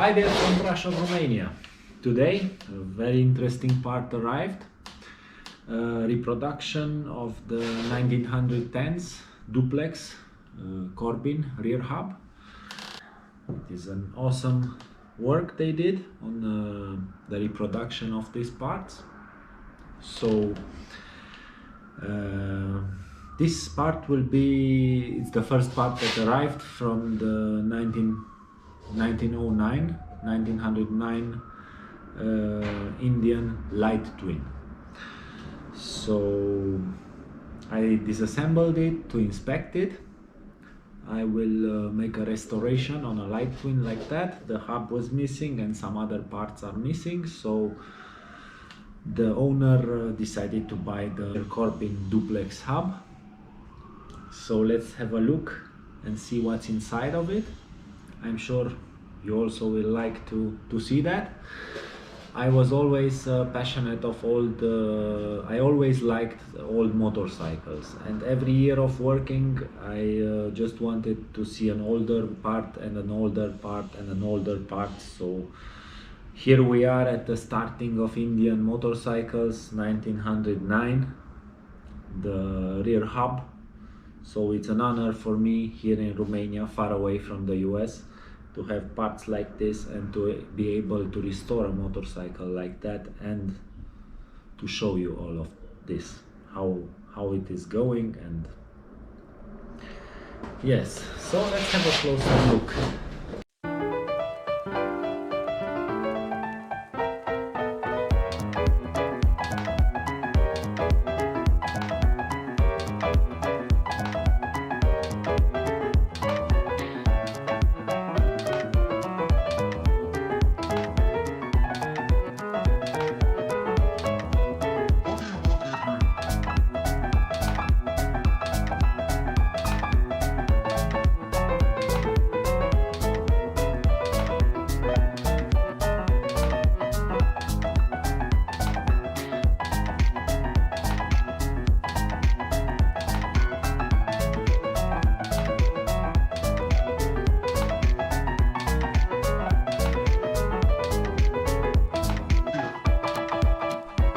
Hi there from Brașov, Romania. Today a very interesting part arrived. Reproduction of the 1910s duplex Corbin rear hub. It is an awesome work they did on the reproduction of these parts. So this part will be, it's the first part that arrived from the 1909 Indian light twin. So I disassembled it to inspect it. I will make a restoration on a light twin like that. The hub was missing and some other parts are missing, so the owner decided to buy the Corbin Duplex hub. So let's have a look and see what's inside of it. I'm sure you also will like to see that. I was always passionate of I always liked old motorcycles, and every year of working I just wanted to see an older part and an older part and an older part. So here we are at the starting of Indian motorcycles, 1909, the rear hub. So it's an honor for me here in Romania, far away from the US, to have parts like this and to be able to restore a motorcycle like that and to show you all of this, how it is going. And yes, so let's have a closer look.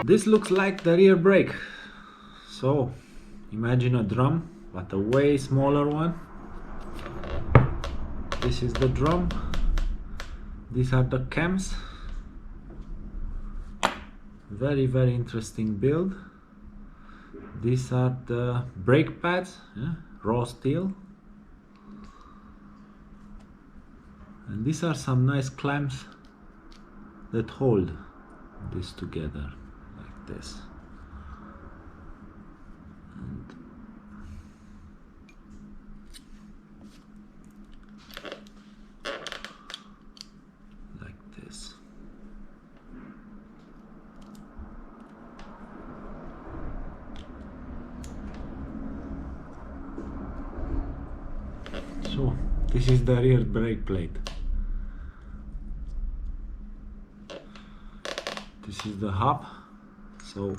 This looks like the rear brake. So imagine a drum, but a way smaller one. This is the drum. These are the cams. Very, very interesting build. These are the brake pads, yeah, raw steel. And these are some nice clamps that hold this together. This and like this. So this is the rear brake plate. This is the hub. So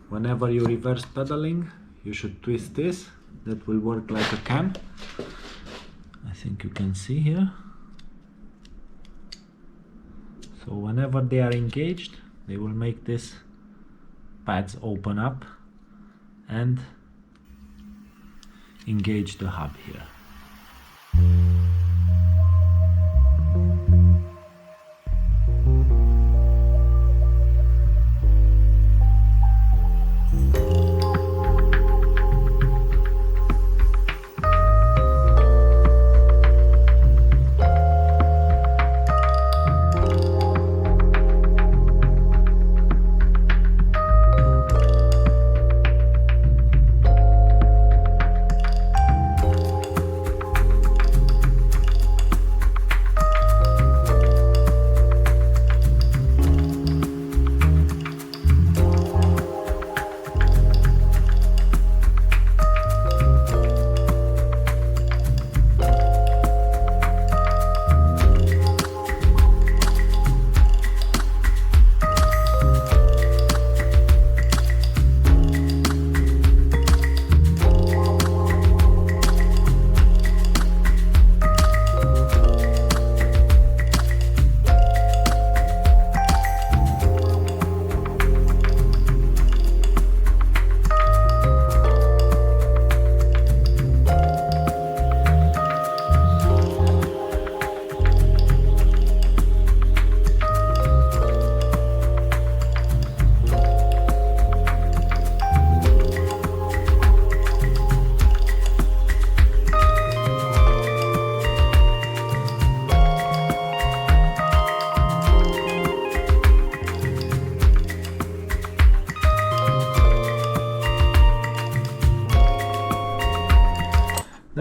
whenever you reverse pedaling, you should twist this. That will work like a cam. I think you can see here. So whenever they are engaged, they will make this pads open up and engage the hub here.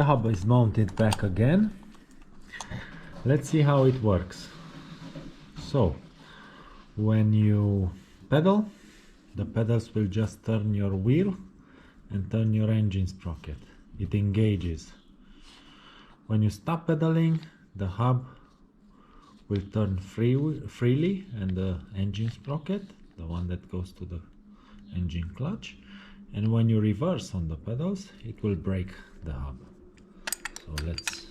hub is mounted back again. Let's see how it works. So, when you pedal, the pedals will just turn your wheel and turn your engine sprocket. It engages. When you stop pedaling, the hub will turn freely, and the engine sprocket, the one that goes to the engine clutch, and when you reverse on the pedals, it will break the hub. So let's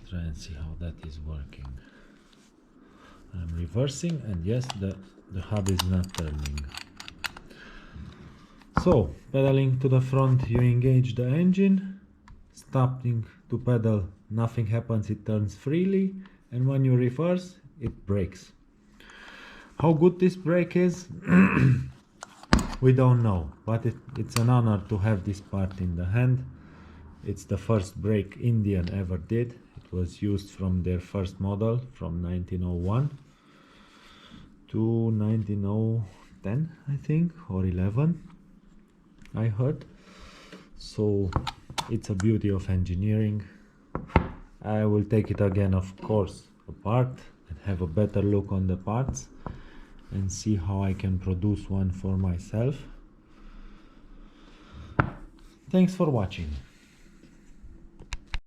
try and see how that is working. I'm reversing, and yes, the hub is not turning. So, pedaling to the front, you engage the engine. Stopping to pedal, nothing happens, it turns freely, and when you reverse, it brakes. How good this brake is, we don't know, but it's an honor to have this part in the hand. It's the first brake Indian ever did. It was used from their first model from 1901 to 1910, I think, or 11, I heard. So it's a beauty of engineering. I will take it again, of course, apart and have a better look on the parts and see how I can produce one for myself. Thanks for watching.